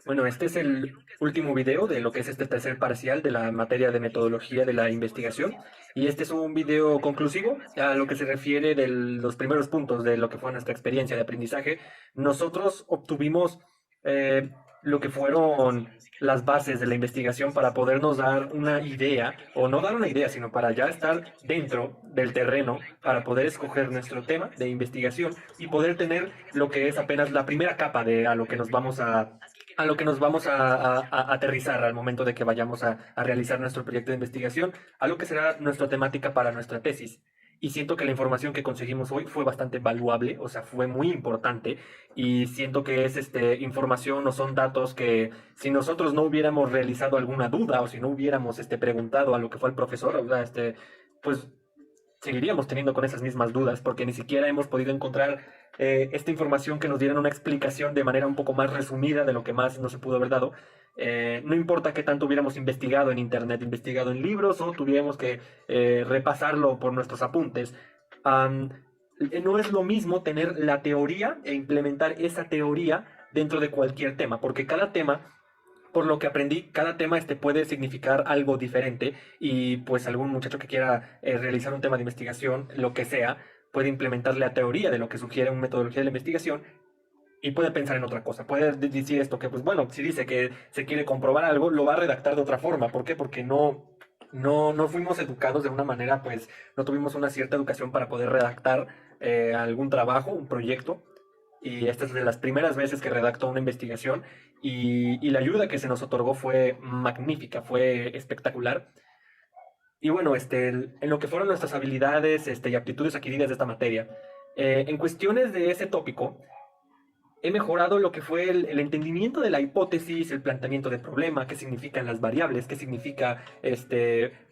Bueno, este es el último video de lo que es este tercer parcial de la materia de metodología de la investigación. Y este es un video conclusivo a lo que se refiere de los primeros puntos de lo que fue nuestra experiencia de aprendizaje. Nosotros obtuvimos lo que fueron las bases de la investigación para podernos dar una idea, o no dar una idea, sino para ya estar dentro del terreno, para poder escoger nuestro tema de investigación y poder tener lo que es apenas la primera capa de a lo que nos vamos a lo que nos vamos a aterrizar al momento de que vayamos a realizar nuestro proyecto de investigación, a lo que será nuestra temática para nuestra tesis. Y siento que la información que conseguimos hoy fue bastante valuable, o sea, fue muy importante y siento que es información o son datos que si nosotros no hubiéramos realizado alguna duda o si no hubiéramos preguntado a lo que fue el profesor, o sea, pues seguiríamos teniendo con esas mismas dudas, porque ni siquiera hemos podido encontrar esta información que nos dieran una explicación de manera un poco más resumida de lo que más no se pudo haber dado. No importa qué tanto hubiéramos investigado en internet, investigado en libros o tuviéramos que repasarlo por nuestros apuntes. Am, no es lo mismo tener la teoría e implementar esa teoría dentro de cualquier tema, porque cada tema por lo que aprendí, cada tema puede significar algo diferente y pues algún muchacho que quiera realizar un tema de investigación, lo que sea, puede implementar la teoría de lo que sugiere una metodología de la investigación y puede pensar en otra cosa. Puede decir esto que, pues bueno, si dice que se quiere comprobar algo, lo va a redactar de otra forma. ¿Por qué? Porque no fuimos educados de una manera, pues no tuvimos una cierta educación para poder redactar algún trabajo, un proyecto. Y esta es de las primeras veces que redacto una investigación y la ayuda que se nos otorgó fue magnífica, fue espectacular. Y bueno, en lo que fueron nuestras habilidades y aptitudes adquiridas de esta materia, en cuestiones de ese tópico, he mejorado lo que fue el entendimiento de la hipótesis, el planteamiento de problema, qué significan las variables, qué significa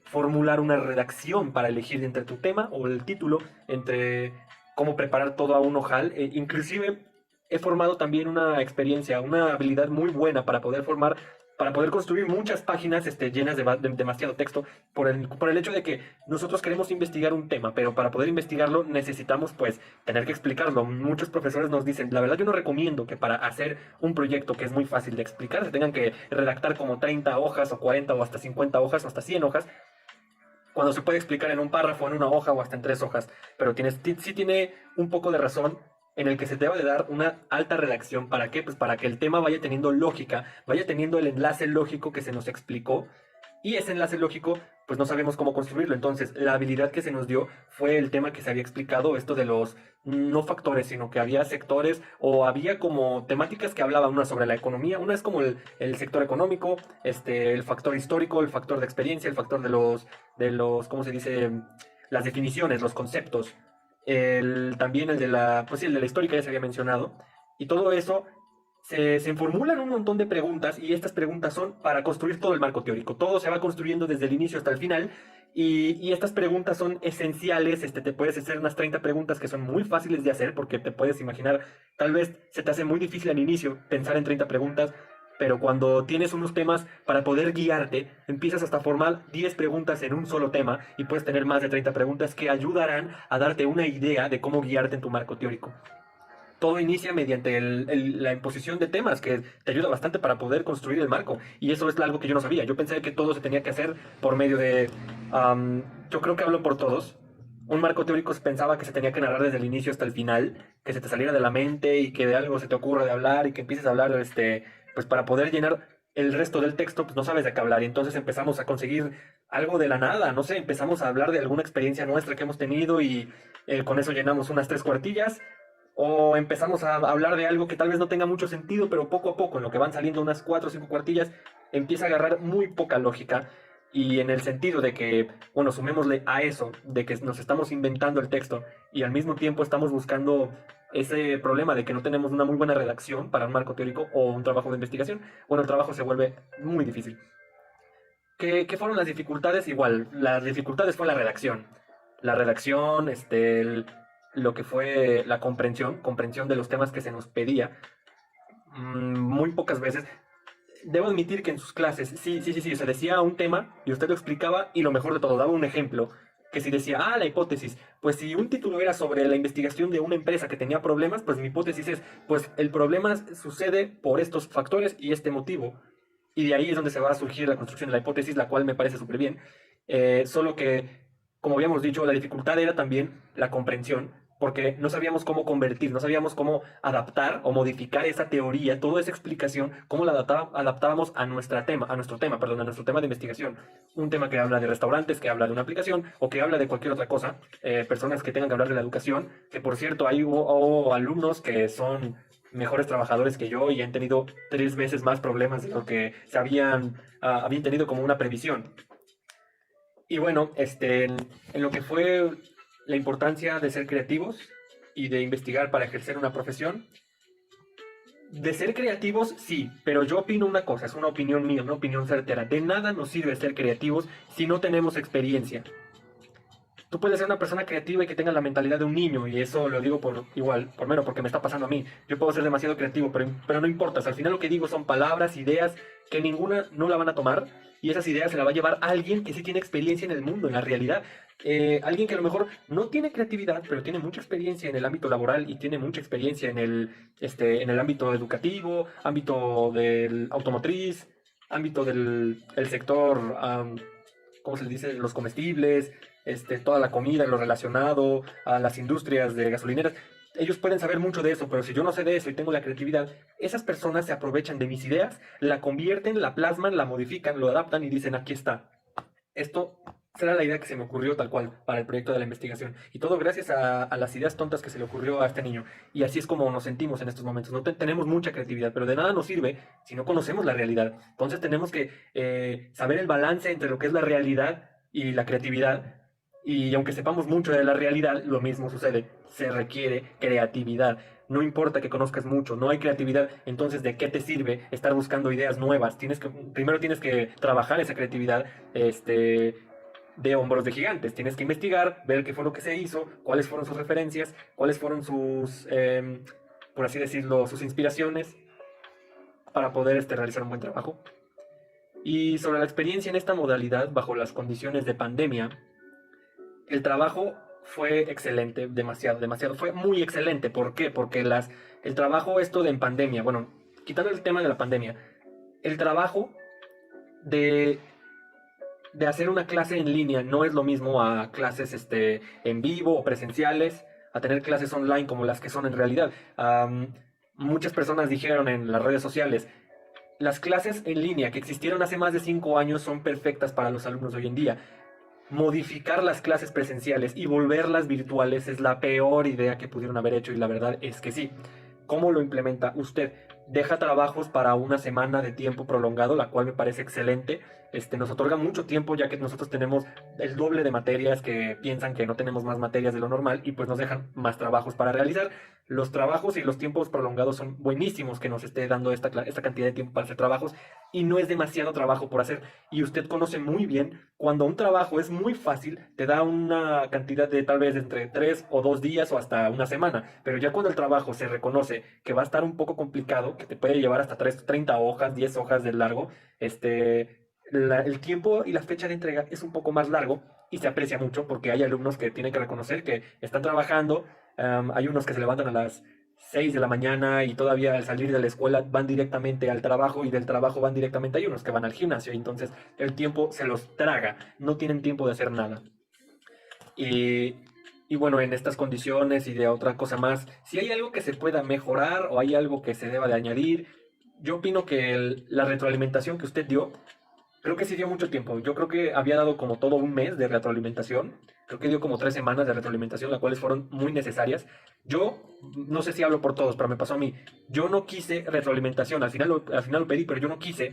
formular una redacción para elegir entre tu tema o el título, entre cómo preparar todo a un ojal. Inclusive he formado también una experiencia, una habilidad muy buena para poder formar, para poder construir muchas páginas llenas de demasiado texto, por el hecho de que nosotros queremos investigar un tema, pero para poder investigarlo necesitamos pues tener que explicarlo. Muchos profesores nos dicen, la verdad yo no recomiendo que para hacer un proyecto que es muy fácil de explicar, se tengan que redactar como 30 hojas o 40 o hasta 50 hojas o hasta 100 hojas, cuando se puede explicar en un párrafo, en una hoja o hasta en 3 hojas. Pero sí tiene un poco de razón en el que se debe de dar una alta redacción. ¿Para qué? Pues para que el tema vaya teniendo lógica, vaya teniendo el enlace lógico que se nos explicó y ese enlace lógico, pues no sabemos cómo construirlo. Entonces, la habilidad que se nos dio fue el tema que se había explicado, esto de los no factores, sino que había sectores o había como temáticas que hablaban una sobre la economía. Una es como el sector económico, el factor histórico, el factor de experiencia, el factor ¿cómo se dice? Las definiciones, los conceptos. También pues sí, el de la histórica ya se había mencionado. Y todo eso se formulan un montón de preguntas y estas preguntas son para construir todo el marco teórico. Todo se va construyendo desde el inicio hasta el final y estas preguntas son esenciales. Te puedes hacer unas 30 preguntas que son muy fáciles de hacer porque te puedes imaginar, tal vez se te hace muy difícil al inicio pensar en 30 preguntas, pero cuando tienes unos temas para poder guiarte, empiezas hasta a formar 10 preguntas en un solo tema y puedes tener más de 30 preguntas que ayudarán a darte una idea de cómo guiarte en tu marco teórico. Todo inicia mediante la imposición de temas, que te ayuda bastante para poder construir el marco. Y eso es algo que yo no sabía. Yo pensé que todo se tenía que hacer por medio de... yo creo que hablo por todos. Un marco teórico pensaba que se tenía que narrar desde el inicio hasta el final, que se te saliera de la mente y que de algo se te ocurra de hablar y que empieces a hablar, pues para poder llenar el resto del texto, pues no sabes de qué hablar. Y entonces empezamos a conseguir algo de la nada, no sé, empezamos a hablar de alguna experiencia nuestra que hemos tenido y con eso llenamos unas 3 cuartillas o empezamos a hablar de algo que tal vez no tenga mucho sentido, pero poco a poco, en lo que van saliendo unas 4 o 5 cuartillas, empieza a agarrar muy poca lógica. Y en el sentido de que, bueno, sumémosle a eso, de que nos estamos inventando el texto y al mismo tiempo estamos buscando ese problema de que no tenemos una muy buena redacción para un marco teórico o un trabajo de investigación, bueno, el trabajo se vuelve muy difícil. ¿Qué fueron las dificultades? Igual, las dificultades fue la redacción. La redacción, lo que fue la comprensión de los temas que se nos pedía, muy pocas veces. Debo admitir que en sus clases, sí, se decía un tema y usted lo explicaba y lo mejor de todo, daba un ejemplo que si decía, la hipótesis, pues si un título era sobre la investigación de una empresa que tenía problemas, pues mi hipótesis es, pues el problema sucede por estos factores y este motivo. Y de ahí es donde se va a surgir la construcción de la hipótesis, la cual me parece súper bien. Solo que, como habíamos dicho, la dificultad era también la comprensión, porque no sabíamos cómo convertir, no sabíamos cómo adaptar o modificar esa teoría, toda esa explicación, cómo la adaptábamos a nuestro tema, a nuestro tema de investigación. Un tema que habla de restaurantes, que habla de una aplicación o que habla de cualquier otra cosa. Personas que tengan que hablar de la educación, que por cierto, hay hubo alumnos que son mejores trabajadores que yo y han tenido 3 veces más problemas de lo que habían tenido como una previsión. Y bueno, en lo que fue la importancia de ser creativos y de investigar para ejercer una profesión, de ser creativos, sí, pero yo opino una cosa, es una opinión mía, una opinión certera. De nada nos sirve ser creativos si no tenemos experiencia. Tú puedes ser una persona creativa y que tenga la mentalidad de un niño, y eso lo digo por igual, por menos porque me está pasando a mí. Yo puedo ser demasiado creativo, pero no importa. O sea, al final lo que digo son palabras, ideas, que ninguna no la van a tomar, y esas ideas se las va a llevar alguien que sí tiene experiencia en el mundo, en la realidad. Alguien que a lo mejor no tiene creatividad, pero tiene mucha experiencia en el ámbito laboral y tiene mucha experiencia en el ámbito educativo, ámbito del automotriz, ámbito del el sector, ¿cómo se le dice? Los comestibles, toda la comida, lo relacionado a las industrias de gasolineras. Ellos pueden saber mucho de eso, pero si yo no sé de eso y tengo la creatividad, esas personas se aprovechan de mis ideas, la convierten, la plasman, la modifican, lo adaptan y dicen, aquí está. Esto será la idea que se me ocurrió tal cual para el proyecto de la investigación. Y todo gracias a las ideas tontas que se le ocurrió a este niño. Y así es como nos sentimos en estos momentos. No tenemos mucha creatividad, pero de nada nos sirve si no conocemos la realidad. Entonces tenemos que saber el balance entre lo que es la realidad y la creatividad. Y aunque sepamos mucho de la realidad, lo mismo sucede. Se requiere creatividad. No importa que conozcas mucho, no hay creatividad, entonces ¿de qué te sirve estar buscando ideas nuevas? Primero tienes que trabajar esa creatividad, de hombros de gigantes. Tienes que investigar, ver qué fue lo que se hizo, cuáles fueron sus referencias, cuáles fueron sus, por así decirlo, sus inspiraciones para poder realizar un buen trabajo. Y sobre la experiencia en esta modalidad, bajo las condiciones de pandemia, el trabajo fue excelente, demasiado, demasiado, fue muy excelente. ¿Por qué? Porque el trabajo esto de en pandemia, bueno, quitando el tema de la pandemia, el trabajo de, de hacer una clase en línea no es lo mismo a clases en vivo o presenciales, a tener clases online como las que son en realidad. Muchas personas dijeron en las redes sociales, las clases en línea que existieron hace más de 5 años son perfectas para los alumnos de hoy en día. Modificar las clases presenciales y volverlas virtuales es la peor idea que pudieron haber hecho y la verdad es que sí. ¿Cómo lo implementa usted? Deja trabajos para una semana de tiempo prolongado, la cual me parece excelente. Nos otorga mucho tiempo ya que nosotros tenemos el doble de materias que piensan que no tenemos más materias de lo normal y pues nos dejan más trabajos para realizar. Los trabajos y los tiempos prolongados son buenísimos que nos esté dando esta cantidad de tiempo para hacer trabajos y no es demasiado trabajo por hacer. Y usted conoce muy bien cuando un trabajo es muy fácil, te da una cantidad de tal vez entre 3 o 2 días o hasta una semana, pero ya cuando el trabajo se reconoce que va a estar un poco complicado, que te puede llevar hasta 30 hojas, 10 hojas de largo, el tiempo y la fecha de entrega es un poco más largo y se aprecia mucho porque hay alumnos que tienen que reconocer que están trabajando. Hay unos que se levantan a las 6 de la mañana y todavía al salir de la escuela van directamente al trabajo y del trabajo van directamente, hay unos que van al gimnasio y entonces el tiempo se los traga, no tienen tiempo de hacer nada. Y, y bueno, en estas condiciones y de otra cosa más, si hay algo que se pueda mejorar o hay algo que se deba de añadir, yo opino que la retroalimentación que usted dio, creo que sí dio mucho tiempo. Yo creo que había dado como todo un mes de retroalimentación. Creo que dio como 3 semanas de retroalimentación, las cuales fueron muy necesarias. Yo, no sé si hablo por todos, pero me pasó a mí. Yo no quise retroalimentación. Al final lo pedí, pero yo no quise.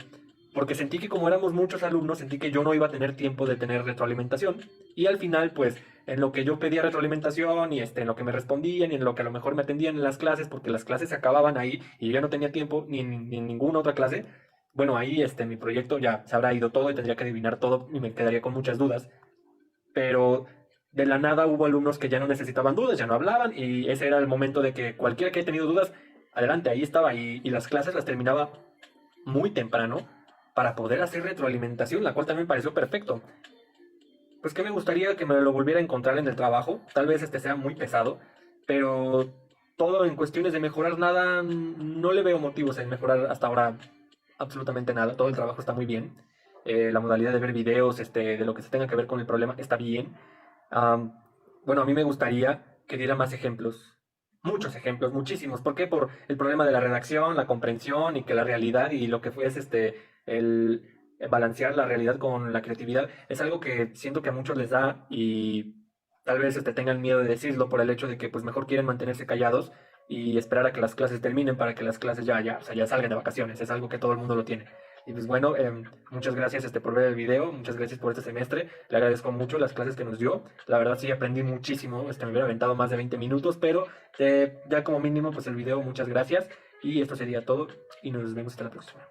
Porque sentí que como éramos muchos alumnos, sentí que yo no iba a tener tiempo de tener retroalimentación. Y al final, pues, en lo que yo pedía retroalimentación y en lo que me respondían y en lo que a lo mejor me atendían en las clases, porque las clases se acababan ahí y yo ya no tenía tiempo ni en ninguna otra clase, bueno, ahí mi proyecto ya se habrá ido todo y tendría que adivinar todo y me quedaría con muchas dudas. Pero de la nada hubo alumnos que ya no necesitaban dudas, ya no hablaban y ese era el momento de que cualquiera que haya tenido dudas, adelante, ahí estaba y las clases las terminaba muy temprano para poder hacer retroalimentación, la cual también pareció perfecto. Pues que me gustaría que me lo volviera a encontrar en el trabajo. Tal vez este sea muy pesado, pero todo en cuestiones de mejorar nada, no le veo motivos en mejorar hasta ahora absolutamente nada. Todo el trabajo está muy bien. La modalidad de ver videos, de lo que se tenga que ver con el problema, está bien. Am, bueno, a mí me gustaría que diera más ejemplos. Muchos ejemplos, muchísimos. ¿Por qué? Por el problema de la redacción, la comprensión y que la realidad y lo que fue es el balancear la realidad con la creatividad es algo que siento que a muchos les da y tal vez tengan miedo de decirlo por el hecho de que pues mejor quieren mantenerse callados y esperar a que las clases terminen para que las clases o sea, ya salgan de vacaciones. Es algo que todo el mundo lo tiene. Y pues bueno, muchas gracias por ver el video, muchas gracias por este semestre, le agradezco mucho las clases que nos dio, la verdad sí aprendí muchísimo, me hubiera aventado más de 20 minutos, pero ya como mínimo pues el video, muchas gracias y esto sería todo y nos vemos hasta la próxima.